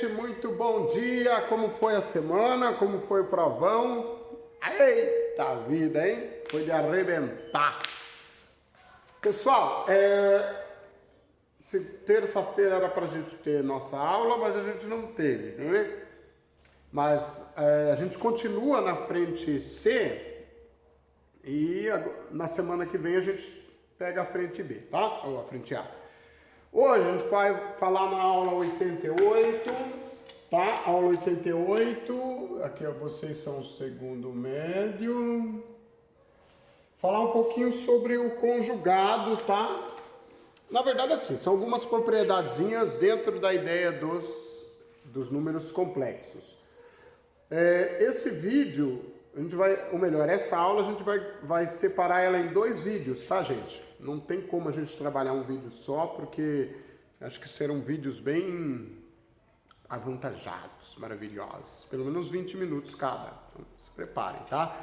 gente, muito bom dia. Como foi a semana? Como foi o provão? Eita vida, hein? Foi de arrebentar. Pessoal, terça-feira era pra gente ter nossa aula, mas a gente não teve, né? Mas a gente continua na frente C e na semana que vem a gente pega a frente B, tá? Ou a frente A. Hoje a gente vai falar na aula 88, tá? Aula 88, aqui vocês são o segundo médio. Falar um pouquinho sobre o conjugado, tá? Na verdade, assim, são algumas propriedadezinhas dentro da ideia dos números complexos. Esse vídeo, a gente vai, ou melhor, essa aula a gente vai separar ela em dois vídeos, tá, gente? Não tem como a gente trabalhar um vídeo só, porque acho que serão vídeos bem avantajados, maravilhosos. Pelo menos 20 minutos cada. Então, se preparem, tá?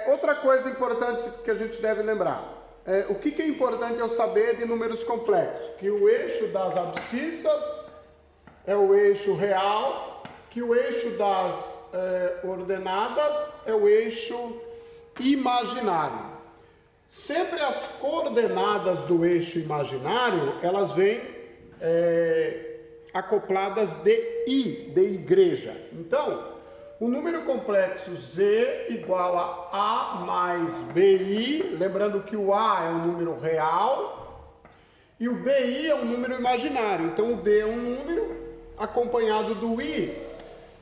Outra coisa importante que a gente deve lembrar. O que é importante eu saber de números complexos? Que o eixo das abscissas é o eixo real, que o eixo das ordenadas é o eixo imaginário. Sempre as coordenadas do eixo imaginário, elas vêm acopladas de I, de igreja. Então, o número complexo Z igual a mais BI, lembrando que o A é um número real e o BI é um número imaginário. Então, o B é um número acompanhado do I,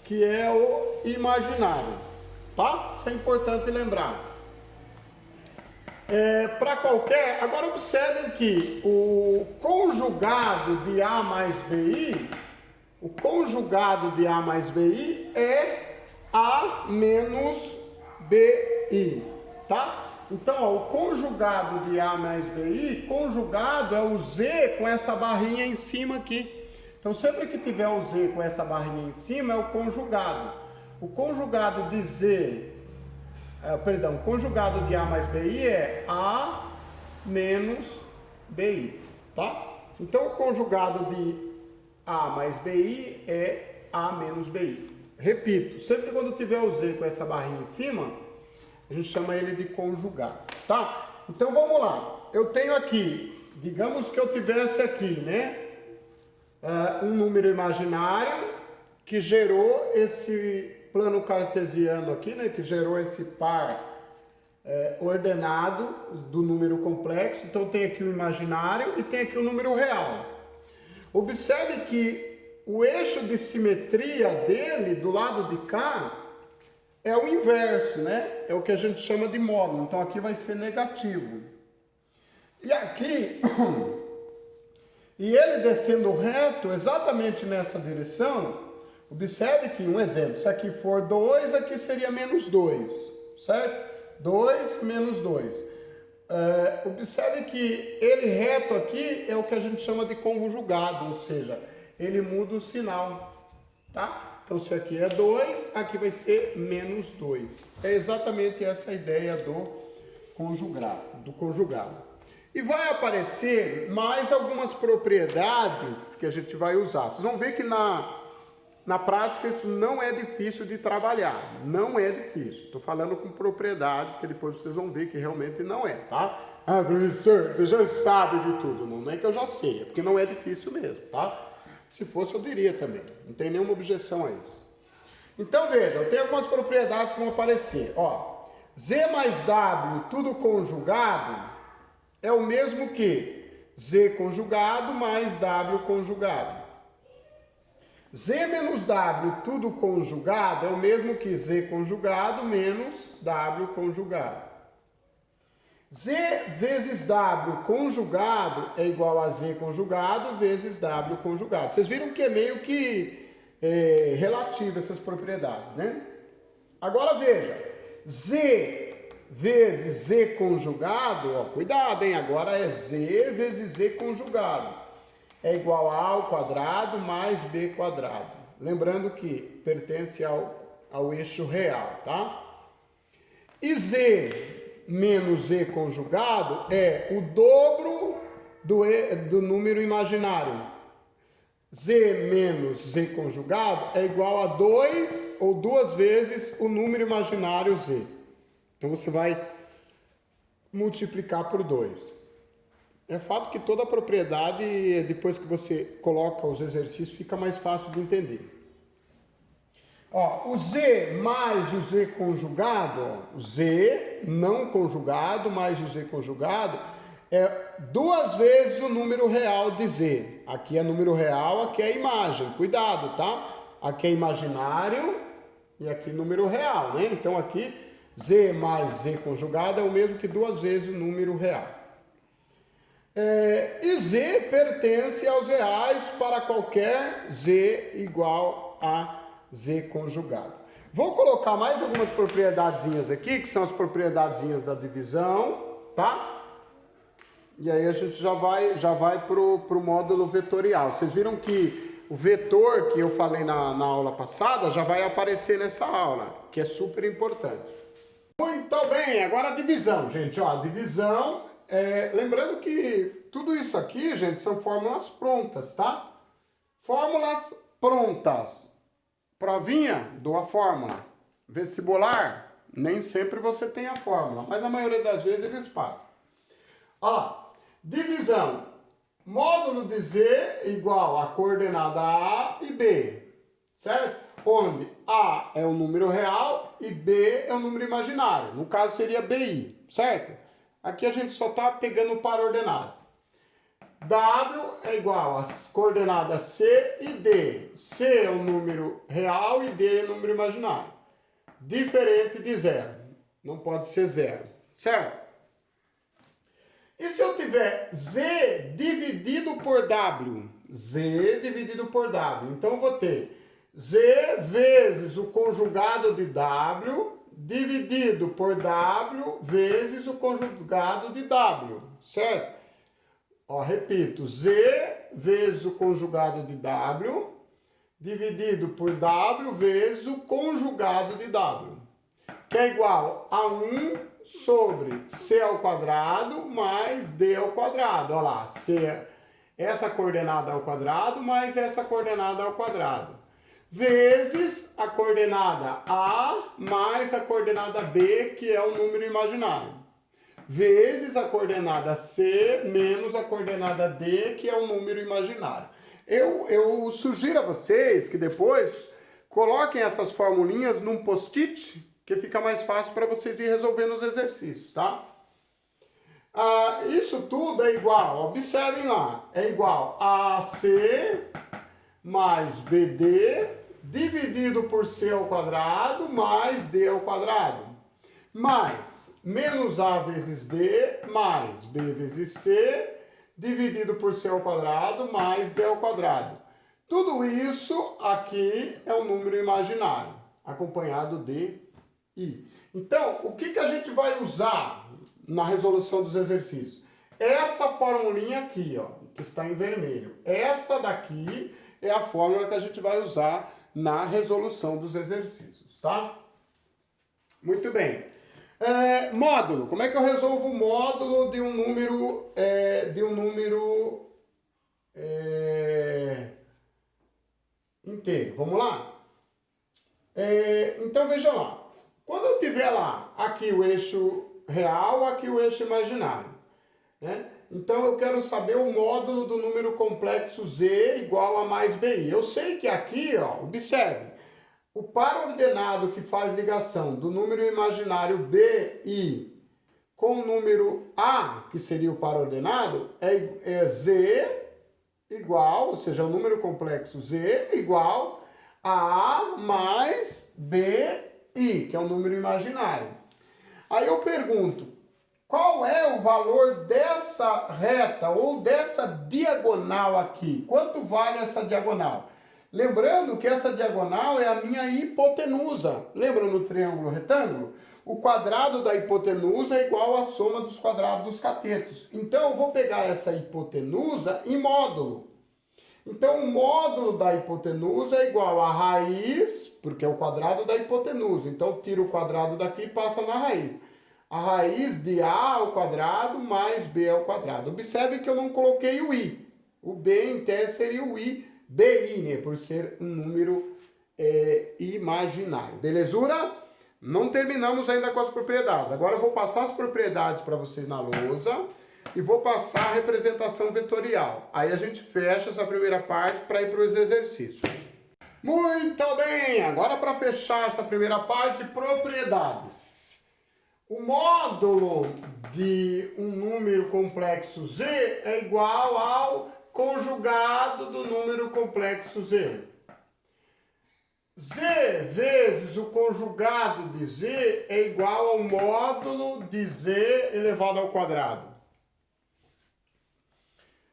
que é o imaginário, tá? Isso é importante lembrar. Para qualquer... Agora observem que o conjugado de A mais BI, o conjugado de A mais BI é A menos BI, tá? Então, ó, o conjugado de A mais BI, conjugado é o Z com essa barrinha em cima aqui. Então, sempre que tiver o Z com essa barrinha em cima, é o conjugado. O conjugado de Z... o conjugado de A mais BI é A menos BI, tá? Então, o conjugado de A mais BI é A menos BI. Repito, sempre quando tiver o Z com essa barrinha em cima, a gente chama ele de conjugado, tá? Então, vamos lá. Eu tenho aqui, digamos que eu tivesse aqui, né? Um número imaginário que gerou esse plano cartesiano aqui, né, que gerou esse par ordenado do número complexo. Então tem aqui o imaginário e tem aqui o número real. Observe que o eixo de simetria dele, do lado de cá, é o inverso, né? É o que a gente chama de módulo. Então aqui vai ser negativo. E aqui, e ele descendo reto exatamente nessa direção. Observe que, um exemplo, se aqui for 2, aqui seria menos 2, certo? 2 menos 2. Observe que ele reto aqui é o que a gente chama de conjugado, ou seja, ele muda o sinal, tá? Então, se aqui é 2, aqui vai ser menos 2. É exatamente essa a ideia do conjugado. E vai aparecer mais algumas propriedades que a gente vai usar. Vocês vão ver que na prática, isso não é difícil de trabalhar, não é difícil. Estou falando com propriedade, porque depois vocês vão ver que realmente não é, tá? Ah, professor, você já sabe de tudo. Não é que eu já sei, é porque não é difícil mesmo, tá? Se fosse, eu diria também. Não tem nenhuma objeção a isso. Então, veja, eu tenho algumas propriedades que vão aparecer. Ó, Z mais W, tudo conjugado, é o mesmo que Z conjugado mais W conjugado. Z menos W, tudo conjugado, é o mesmo que Z conjugado menos W conjugado. Z vezes W conjugado é igual a Z conjugado vezes W conjugado. Vocês viram que é meio que relativo essas propriedades, né? Agora veja, Z vezes Z conjugado, ó, cuidado, hein? Agora é Z vezes Z conjugado. É igual a ao quadrado mais b quadrado. Lembrando que pertence ao eixo real, tá? E z menos z conjugado é o dobro do número imaginário. z menos z conjugado é igual a 2 ou 2 vezes o número imaginário z. Então você vai multiplicar por 2. É fato que toda a propriedade, depois que você coloca os exercícios, fica mais fácil de entender. Ó, o z mais o z conjugado, ó, o z não conjugado mais o z conjugado é 2 vezes o número real de z. Aqui é número real, aqui é imagem. Cuidado, tá? Aqui é imaginário e aqui número real, né? Então aqui z mais z conjugado é o mesmo que 2 vezes o número real. E z pertence aos reais para qualquer z igual a z conjugado. Vou colocar mais algumas propriedadezinhas aqui, que são as propriedadezinhas da divisão, tá? E aí a gente já vai pro módulo vetorial. Vocês viram que o vetor que eu falei na aula passada já vai aparecer nessa aula, que é super importante. Muito bem, agora a divisão, gente. Ó, a divisão, lembrando que tudo isso aqui, gente, são fórmulas prontas, tá? Fórmulas prontas. Provinha, dou a fórmula. Vestibular, nem sempre você tem a fórmula, mas na maioria das vezes eles passam. Ó, divisão, módulo de z igual a coordenada A e B, certo? Onde A é o número real e B é o número imaginário. No caso seria BI, certo? Aqui a gente só está pegando o par ordenado. W é igual às coordenadas C e D. C é o número real e D é o número imaginário. Diferente de zero. Não pode ser zero, certo? E se eu tiver Z dividido por W? Z dividido por W. Então eu vou ter Z vezes o conjugado de W dividido por W vezes o conjugado de W, certo? Ó, repito, Z vezes o conjugado de W dividido por W vezes o conjugado de W, que é igual a 1 sobre C ao quadrado mais D ao quadrado. Olha lá, C, essa coordenada ao quadrado mais essa coordenada ao quadrado. Vezes a coordenada A mais a coordenada B, que é o número imaginário. Vezes a coordenada C menos a coordenada D, que é o número imaginário. Eu sugiro a vocês que depois coloquem essas formulinhas num post-it, que fica mais fácil para vocês ir resolvendo os exercícios, tá? Isso tudo é igual, observem lá, é igual a AC mais BD dividido por C ao quadrado mais D ao quadrado, mais menos A vezes D mais B vezes C dividido por C ao quadrado mais D ao quadrado. Tudo isso aqui é um número imaginário, acompanhado de I. Então, o que a gente vai usar na resolução dos exercícios? Essa formulinha aqui, ó, que está em vermelho. Essa daqui é a fórmula que a gente vai usar na resolução dos exercícios, tá? Muito bem. Módulo. Como é que eu resolvo o módulo de um número inteiro? Vamos lá? Então, veja lá. Quando eu tiver lá, aqui o eixo real, aqui o eixo imaginário, né? Então, eu quero saber o módulo do número complexo z igual a mais bi. Eu sei que aqui, ó, observe, o par ordenado que faz ligação do número imaginário bi com o número a, que seria o par ordenado, é z igual, ou seja, o número complexo z igual a A mais BI, que é o número imaginário. Aí eu pergunto, qual é o valor dessa reta ou dessa diagonal aqui? Quanto vale essa diagonal? Lembrando que essa diagonal é a minha hipotenusa. Lembra no triângulo retângulo? O quadrado da hipotenusa é igual à soma dos quadrados dos catetos. Então eu vou pegar essa hipotenusa em módulo. Então, o módulo da hipotenusa é igual a raiz, porque é o quadrado da hipotenusa. Então, tira o quadrado daqui e passa na raiz. A raiz de A ao quadrado mais B ao quadrado. Observe que eu não coloquei o I. O B, em tese, seria o I BI, né? Por ser um número imaginário. Belezura? Não terminamos ainda com as propriedades. Agora eu vou passar as propriedades para vocês na lousa e vou passar a representação vetorial. Aí a gente fecha essa primeira parte para ir para os exercícios. Muito bem! Agora para fechar essa primeira parte, propriedades. O módulo de um número complexo Z é igual ao conjugado do número complexo Z. Z vezes o conjugado de Z é igual ao módulo de Z elevado ao quadrado.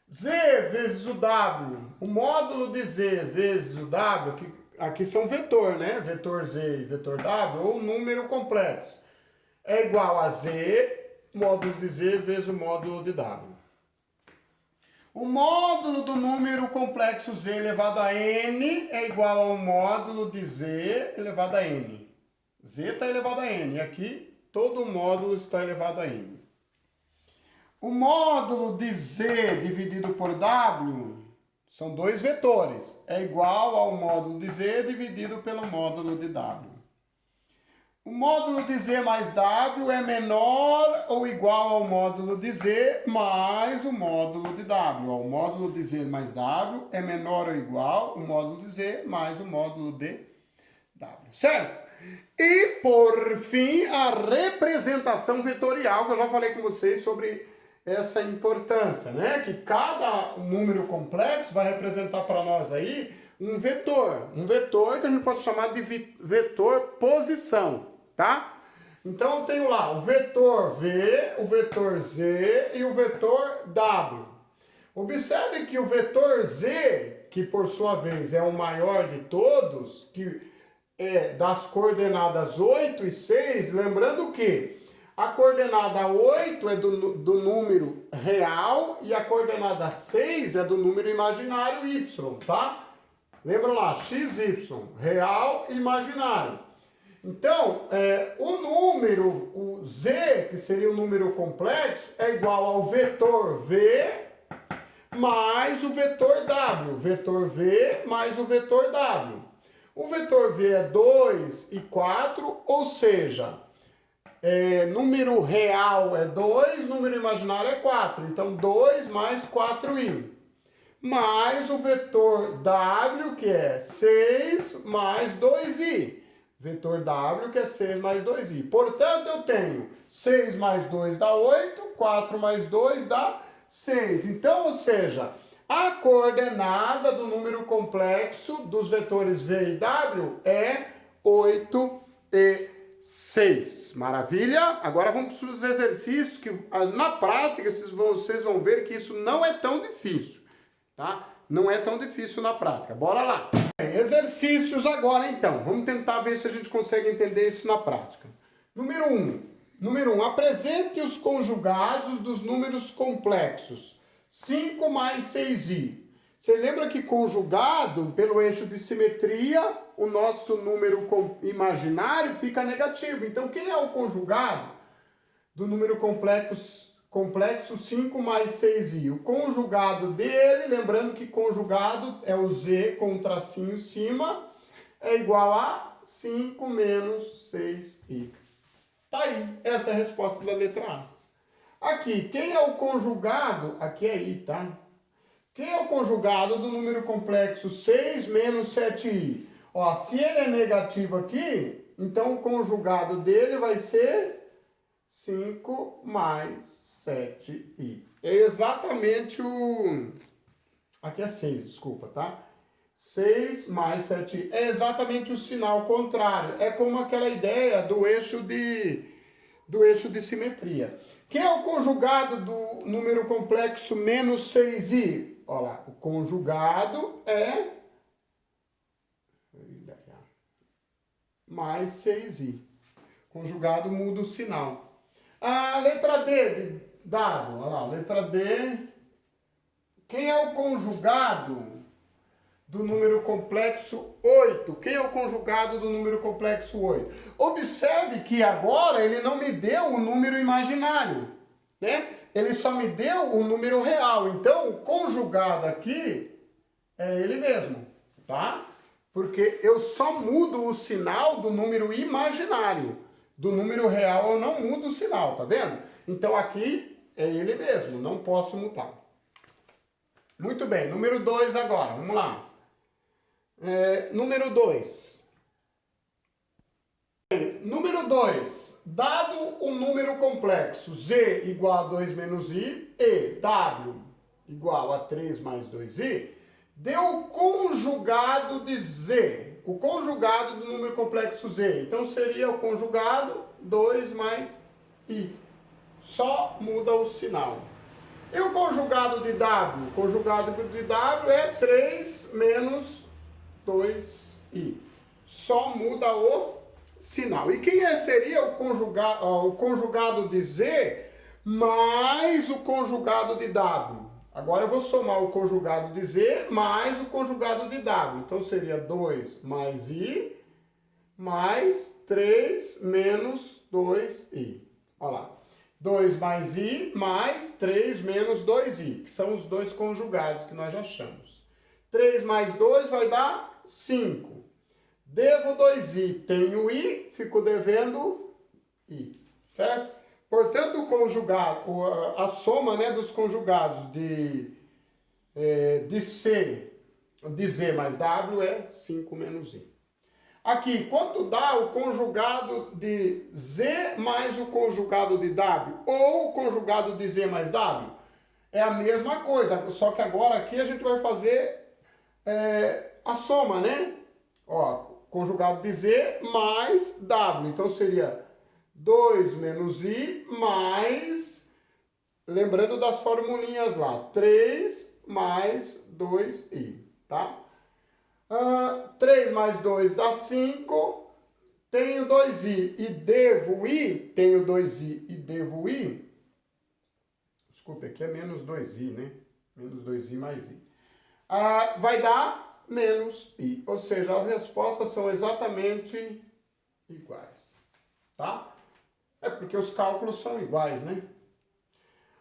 Z vezes o W, o módulo de Z vezes o W, que aqui são vetor, né? Vetor Z e vetor W, ou número complexo, é igual a Z, módulo de Z vezes o módulo de W. O módulo do número complexo Z elevado a N é igual ao módulo de Z elevado a N. Z está elevado a N, e aqui todo o módulo está elevado a N. O módulo de Z dividido por W são dois vetores. É igual ao módulo de Z dividido pelo módulo de W. O módulo de Z mais W é menor ou igual ao módulo de Z mais o módulo de W. O módulo de Z mais W é menor ou igual ao módulo de Z mais o módulo de W. Certo? E, por fim, a representação vetorial, que eu já falei com vocês sobre essa importância, né? Que cada número complexo vai representar para nós aí um vetor. Um vetor que a gente pode chamar de vetor posição, tá? Então eu tenho lá o vetor V, o vetor Z e o vetor W. Observe que o vetor Z, que por sua vez é o maior de todos, que é das coordenadas 8 e 6, lembrando que a coordenada 8 é do número real e a coordenada 6 é do número imaginário y, tá? Lembra lá, x, y, real e imaginário. Então, o Z, que seria o número complexo, é igual ao vetor V mais o vetor W. Vetor V mais o vetor W. O vetor V é 2 e 4, ou seja, número real é 2, número imaginário é 4. Então, 2 mais 4i. Mais o vetor W, que é 6 mais 2i. Vetor W, que é 6 mais 2i. Portanto, eu tenho 6 mais 2 dá 8, 4 mais 2 dá 6. Então, ou seja, a coordenada do número complexo dos vetores V e W é 8 e 6. Maravilha? Agora vamos para os exercícios que na prática vocês vão ver que isso não é tão difícil, tá? Não é tão difícil na prática. Bora lá! Exercícios agora então. Vamos tentar ver se a gente consegue entender isso na prática. Número 1. Apresente os conjugados dos números complexos. 5 mais 6i. Você lembra que conjugado pelo eixo de simetria, o nosso número imaginário fica negativo. Então, quem é o conjugado do número complexo 5 mais 6i? O conjugado dele, lembrando que conjugado é o Z com um tracinho em cima, é igual a 5 menos 6i. Tá aí, essa é a resposta da letra A. Aqui, quem é o conjugado? Aqui é I, tá? Quem é o conjugado do número complexo 6 menos 7i? Ó, se ele é negativo aqui, então o conjugado dele vai ser 5 mais 7i. É exatamente o... Aqui é 6, desculpa, tá? 6 mais 7i. É exatamente o sinal contrário. É como aquela ideia do eixo de simetria. Quem é o conjugado do número complexo menos 6i? Olha lá, o conjugado é mais 6i. Conjugado muda o sinal. A letra D, dado, olha lá, letra D. Quem é o conjugado do número complexo 8? Quem é o conjugado do número complexo 8? Observe que agora ele não me deu o número imaginário, né? Ele só me deu o número real. Então, o conjugado aqui É ele mesmo, tá? Porque eu só mudo o sinal do número imaginário. Do número real eu não mudo o sinal, tá vendo? Então aqui é ele mesmo, não posso mudar. Muito bem, número 2 agora, vamos lá. Número 2. Número 2. Dado o número complexo z igual a 2 menos i e w igual a 3 mais 2i, dê o conjugado de z, o conjugado do número complexo z. Então seria o conjugado 2 mais i. Só muda o sinal. E o conjugado de w? O conjugado de w é 3 menos 2i. Só muda o sinal. E quem seria o conjugado de z mais o conjugado de w? Agora eu vou somar o conjugado de z mais o conjugado de w. Então seria 2 mais i mais 3 menos 2i. Olha lá. 2 mais i mais 3 menos 2i, que são os dois conjugados que nós já achamos. 3 mais 2 vai dar 5. Devo 2i, tenho i, fico devendo i, certo? Portanto, o conjugado, a soma, né, dos conjugados de z mais w é 5 menos i. Aqui, quanto dá o conjugado de z mais o conjugado de w? Ou o conjugado de z mais w? É a mesma coisa, só que agora aqui a gente vai fazer a soma, né? Ó, conjugado de z mais w. Então seria 2 menos i mais, lembrando das formulinhas lá, 3 mais 2i, tá? 3 mais 2 dá 5, tenho 2i e devo i, tenho 2i e devo i, desculpe, aqui é menos 2i, né? Menos 2i mais i. Vai dar menos i, ou seja, as respostas são exatamente iguais, tá? É porque os cálculos são iguais, né?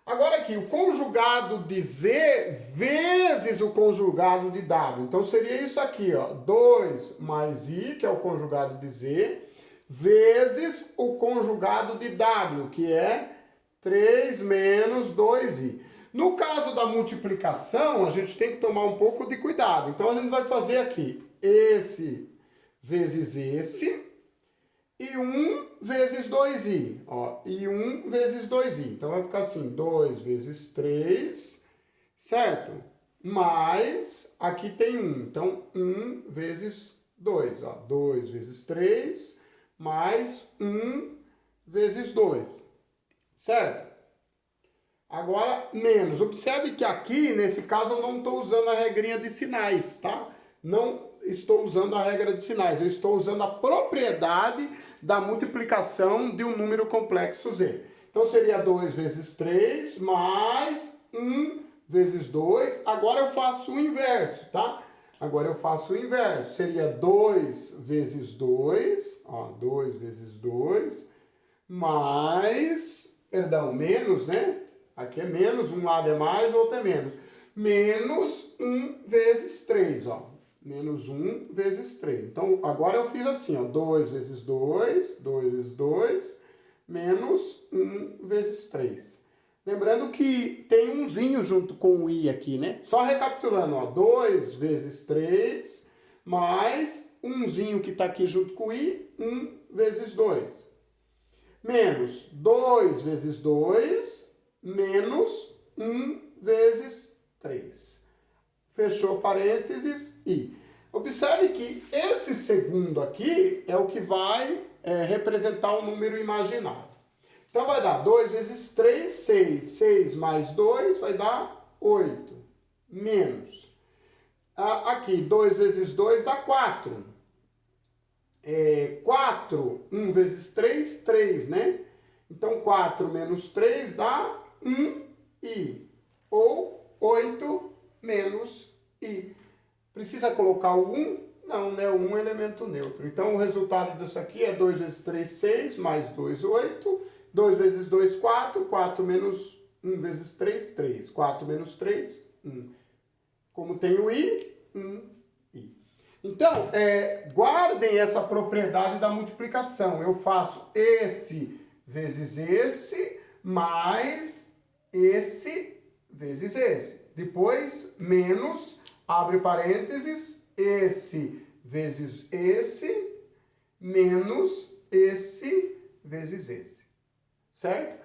Agora aqui, o conjugado de z vezes o conjugado de w. Então seria isso aqui, ó, 2 mais i, que é o conjugado de z, vezes o conjugado de w, que é 3 menos 2i. No caso da multiplicação, a gente tem que tomar um pouco de cuidado. Então a gente vai fazer aqui esse vezes esse e 1 vezes 2i. Ó, e 1 vezes 2i. Então vai ficar assim, 2 vezes 3, certo? Mais, aqui tem 1. Então 1 vezes 2. Ó, 2 vezes 3, mais 1 vezes 2. Certo? Agora, menos. Observe que aqui, nesse caso, eu não estou usando a regrinha de sinais, tá? Não estou usando a regra de sinais. Eu estou usando a propriedade da multiplicação de um número complexo z. Então, seria 2 vezes 3 mais 1 vezes 2. Agora eu faço o inverso, tá? Agora eu faço o inverso. Seria 2 vezes 2. Ó, 2 vezes 2. Mais, perdão, menos, né? Aqui é menos, um lado é mais, o outro é menos. Menos 1 vezes 3, ó. Menos 1 vezes 3. Então, agora eu fiz assim, ó. 2 vezes 2, 2 vezes 2, menos 1 vezes 3. Lembrando que tem umzinho junto com o i aqui, né? Só recapitulando, ó. 2 vezes 3, mais umzinho que tá aqui junto com o i, 1 vezes 2. Menos 2 vezes 2, menos 1 vezes 3. Fechou parênteses e observe que esse segundo aqui é o que vai representar um número imaginário. Então vai dar 2 vezes 3, 6. 6 mais 2 vai dar 8. Menos. Aqui, 2 vezes 2 dá 4. 4, 1 vezes 3, 3, né? Então 4 menos 3 dá 1i. Ou 8 menos i. Precisa colocar o 1? Não, né? O 1 é elemento neutro. Então, o resultado disso aqui é 2 vezes 3, 6, mais 2, 8. 2 vezes 2, 4. 4 menos 1 vezes 3, 3. 4 menos 3, 1. Como tem o i, 1i. Então, guardem essa propriedade da multiplicação. Eu faço esse vezes esse, mais esse vezes esse. Depois, menos, abre parênteses, esse vezes esse, menos esse vezes esse. Certo?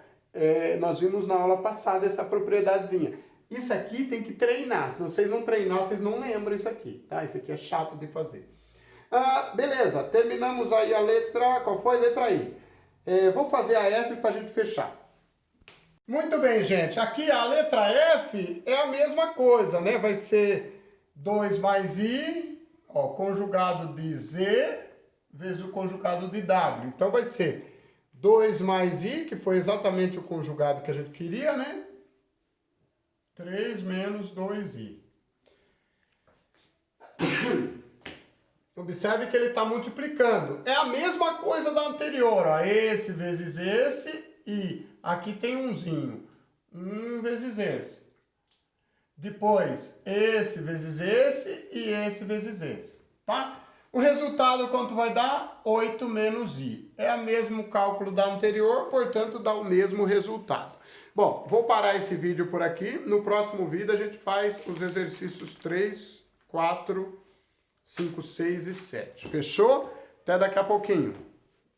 Nós vimos na aula passada essa propriedadezinha. Isso aqui tem que treinar. Se vocês não treinar, vocês não lembram isso aqui, tá? Isso aqui é chato de fazer. Beleza, terminamos aí a letra... Qual foi? Letra I. Vou fazer a F para a gente fechar. Muito bem, gente. Aqui a letra F é a mesma coisa, né? Vai ser 2 mais I, ó, conjugado de Z, vezes o conjugado de W. Então vai ser 2 mais I, que foi exatamente o conjugado que a gente queria, né? 3 menos 2i. Observe que ele está multiplicando. É a mesma coisa da anterior. Ó. Esse vezes esse e aqui tem umzinho. 1 vezes esse. Depois, esse vezes esse e esse vezes esse. Tá? O resultado quanto vai dar? 8 menos i. É o mesmo cálculo da anterior, portanto dá o mesmo resultado. Bom, vou parar esse vídeo por aqui. No próximo vídeo a gente faz os exercícios 3, 4, 5, 6 e 7. Fechou? Até daqui a pouquinho.